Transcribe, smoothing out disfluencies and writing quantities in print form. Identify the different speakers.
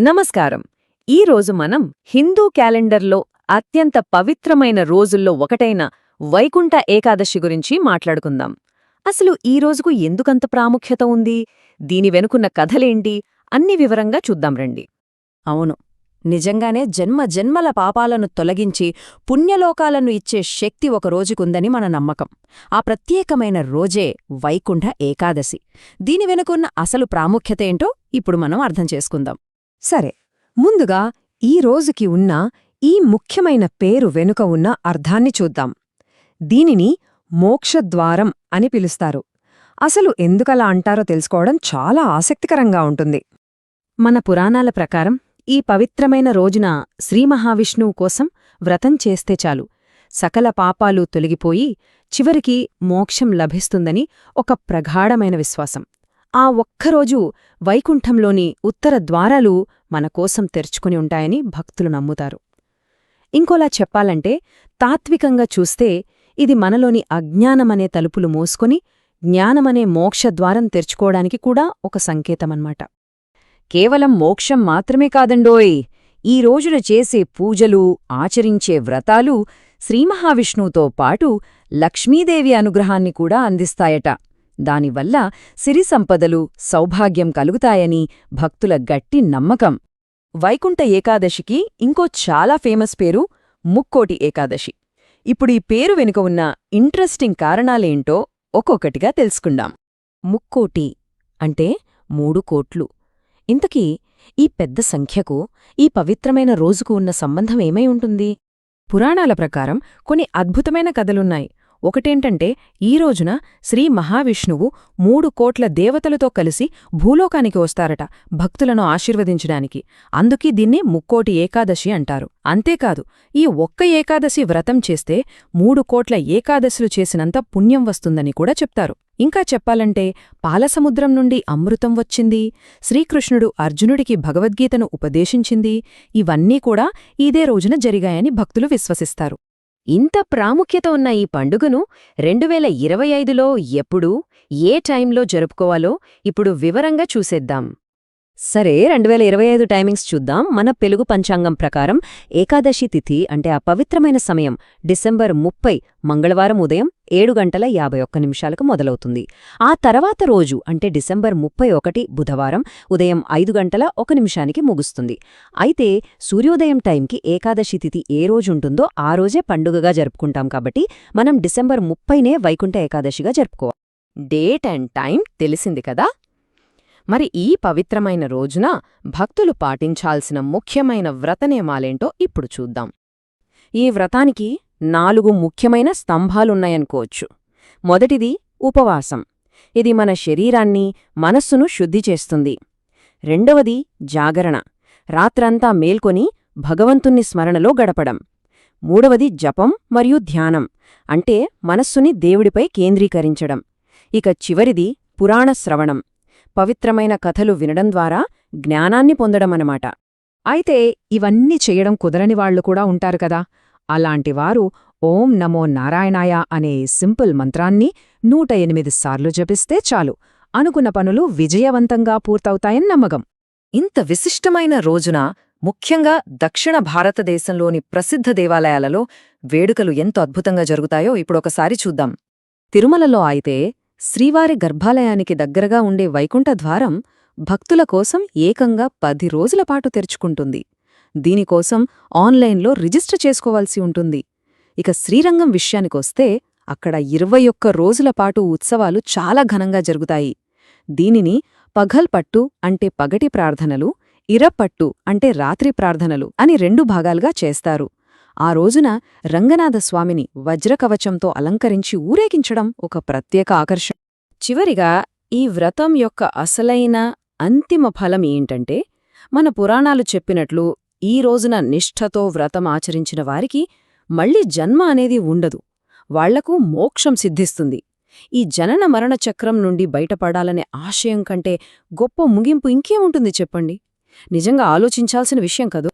Speaker 1: నమస్కారం. ఈరోజు మనం హిందూ క్యాలెండర్లో అత్యంత పవిత్రమైన రోజుల్లో ఒకటైన వైకుంఠ ఏకాదశి గురించి మాట్లాడుకుందాం. అసలు ఈ రోజుకు ఎందుకంత ప్రాముఖ్యత ఉంది, దీని వెనుకున్న కథలేంటి అన్ని వివరంగా చూద్దాం రండి.
Speaker 2: అవును, నిజంగానే జన్మజన్మల పాపాలను తొలగించి పుణ్యలోకాలను ఇచ్చే శక్తి ఒక రోజుకుందని మన నమ్మకం. ఆ ప్రత్యేకమైన రోజే వైకుంఠ ఏకాదశి. దీని వెనుకున్న అసలు ప్రాముఖ్యతేంటో ఇప్పుడు మనం అర్థం చేసుకుందాం.
Speaker 3: సరే, ముందుగా ఈ రోజుకి ఉన్న ఈ ముఖ్యమైన పేరు వెనుక ఉన్న అర్థాన్ని చూద్దాం. దీనిని మోక్షద్వారం అని పిలుస్తారు. అసలు ఎందుకలా అంటారో తెలుసుకోవడం చాలా ఆసక్తికరంగా ఉంటుంది.
Speaker 1: మన పురాణాల ప్రకారం ఈ పవిత్రమైన రోజున శ్రీమహావిష్ణువు కోసం వ్రతం చేస్తే చాలు, సకల పాపాలు తొలగిపోయి చివరికి మోక్షం లభిస్తుందని ఒక ప్రగాఢమైన విశ్వాసం. ఆ ఒక్కరోజు వైకుంఠంలోని ఉత్తర ద్వారాలు మనకోసం తెరుచుకుని ఉంటాయని భక్తులు నమ్ముతారు. ఇంకోలా చెప్పాలంటే, తాత్వికంగా చూస్తే ఇది మనలోని అజ్ఞానమనే తలుపులు మోసుకొని జ్ఞానమనే మోక్షద్వారం తెరుచుకోవడానికి కూడా ఒక సంకేతమన్నమాట.
Speaker 2: కేవలం మోక్షం మాత్రమే కాదండోయ్, ఈ రోజున చేసే పూజలు, ఆచరించే వ్రతాలు శ్రీమహావిష్ణువుతో పాటు లక్ష్మీదేవి అనుగ్రహాన్ని కూడా అందిస్తాయట. దానివల్ల సిరి సంపదలు, సౌభాగ్యం కలుగుతాయని భక్తుల గట్టి నమ్మకం. వైకుంఠ ఏకాదశికి ఇంకో చాలా ఫేమస్ పేరు ముక్కోటి ఏకాదశి. ఇప్పుడు ఈ పేరు వెనుక ఉన్న ఇంట్రెస్టింగ్ కారణాలేంటో ఒక్కొక్కటిగా తెలుసుకుందాం. ముక్కోటి అంటే 3 కోట్లు. ఇంతకీ ఈ పెద్ద సంఖ్యకు, ఈ పవిత్రమైన రోజుకు ఉన్న సంబంధం ఏమై ఉంటుంది?
Speaker 1: పురాణాల ప్రకారం కొన్ని అద్భుతమైన కథలున్నాయి. ఒకటేంటంటే, ఈ రోజున శ్రీ మహావిష్ణువు 3 కోట్ల దేవతలతో కలిసి భూలోకానికి వస్తారట భక్తులను ఆశీర్వదించడానికి. అందుకే దీన్ని ముక్కోటి ఏకాదశి అంటారు. అంతేకాదు, ఈ ఒక్క ఏకాదశి వ్రతం చేస్తే 3 కోట్ల ఏకాదశులు చేసినంత పుణ్యం వస్తుందని కూడా చెప్తారు. ఇంకా చెప్పాలంటే, పాలసముద్రం నుండి అమృతం వచ్చింది, శ్రీకృష్ణుడు అర్జునుడికి భగవద్గీతను ఉపదేశించింది, ఇవన్నీ కూడా ఇదే రోజున జరిగాయని భక్తులు విశ్వసిస్తారు.
Speaker 2: ఇంత ప్రాముఖ్యత ఉన్న ఈ పండుగను 2025లో ఎప్పుడు, ఏ టైంలో జరుపుకోవాలో ఇప్పుడు వివరంగా చూసేద్దాం. సరే, 2025 టైమింగ్స్ చూద్దాం. మన తెలుగు పంచాంగం ప్రకారం ఏకాదశి తిథి అంటే ఆ పవిత్రమైన సమయం డిసెంబర్ 30 మంగళవారం ఉదయం 7:51 మొదలవుతుంది. ఆ తర్వాత రోజు అంటే డిసెంబర్ 31 బుధవారం ఉదయం 5:01 ముగుస్తుంది. అయితే సూర్యోదయం టైంకి ఏకాదశి తిథి ఏ రోజుంటుందో ఆ రోజే పండుగగా జరుపుకుంటాం కాబట్టి మనం డిసెంబర్ 30నే వైకుంఠ ఏకాదశిగా జరుపుకోవాలి.
Speaker 1: డేట్ అండ్ టైం తెలిసింది కదా. మరి ఈ పవిత్రమైన రోజున భక్తులు పాటించాల్సిన ముఖ్యమైన వ్రతనియమాలేంటో ఇప్పుడు చూద్దాం. ఈ వ్రతానికి 4 ముఖ్యమైన స్తంభాలున్నాయనుకోవచ్చు. మొదటిది ఉపవాసం. ఇది మన శరీరాన్ని, మనస్సును శుద్ధి చేస్తుంది. రెండవది జాగరణ. రాత్రంతా మేల్కొని భగవంతుని స్మరణలో గడపడం. మూడవది జపం మరియు ధ్యానం, అంటే మనస్సుని దేవుడిపై కేంద్రీకరించడం. ఇక చివరిది పురాణ శ్రవణం, పవిత్రమైన కథలు వినడం ద్వారా జ్ఞానాన్ని పొందడమన్నమాట.
Speaker 3: అయితే ఇవన్నీ చేయడం కుదరని వాళ్లు కూడా ఉంటారు కదా. అలాంటివారు ఓం నమో నారాయణాయ అనే సింపుల్ మంత్రాన్ని 108 సార్లు జపిస్తే చాలు, అనుకున్న పనులు విజయవంతంగా పూర్తవుతాయని నమ్మకం.
Speaker 1: ఇంత విశిష్టమైన రోజున ముఖ్యంగా దక్షిణ భారతదేశంలోని ప్రసిద్ధ దేవాలయాలలో వేడుకలు ఎంత అద్భుతంగా జరుగుతాయో ఇప్పుడొకసారి చూద్దాం. తిరుమలలో అయితే శ్రీవారి గర్భాలయానికి దగ్గరగా ఉండే వైకుంఠ ద్వారం భక్తుల కోసం ఏకంగా 10 రోజుల పాటు తెరుచుకుంటుంది. దీనికోసం ఆన్లైన్లో రిజిస్టర్ చేసుకోవాల్సి ఉంటుంది. ఇక శ్రీరంగం విషయానికొస్తే అక్కడ 21 రోజుల పాటు ఉత్సవాలు చాలా ఘనంగా జరుగుతాయి. దీనిని పఘల్ పట్టు అంటే పగటి ప్రార్థనలు, ఇరపట్టు అంటే రాత్రి ప్రార్థనలు అని 2 భాగాలుగా చేస్తారు. ఆ రోజున రంగనాథస్వామిని వజ్రకవచంతో అలంకరించి ఊరేగించడం ఒక ప్రత్యేక ఆకర్షణ. చివరిగా ఈ వ్రతం యొక్క అసలైన అంతిమ ఫలం ఏంటంటే, మన పురాణాలు చెప్పినట్లు ఈ రోజున నిష్ఠతో వ్రతం ఆచరించిన వారికి మళ్లీ జన్మ అనేది ఉండదు, వాళ్లకు మోక్షం సిద్ధిస్తుంది. ఈ జనన మరణ చక్రం నుండి బయటపడాలనే ఆశయం కంటే గొప్ప ముగింపు ఇంకేముంటుంది చెప్పండి. నిజంగా ఆలోచించాల్సిన విషయం కదూ.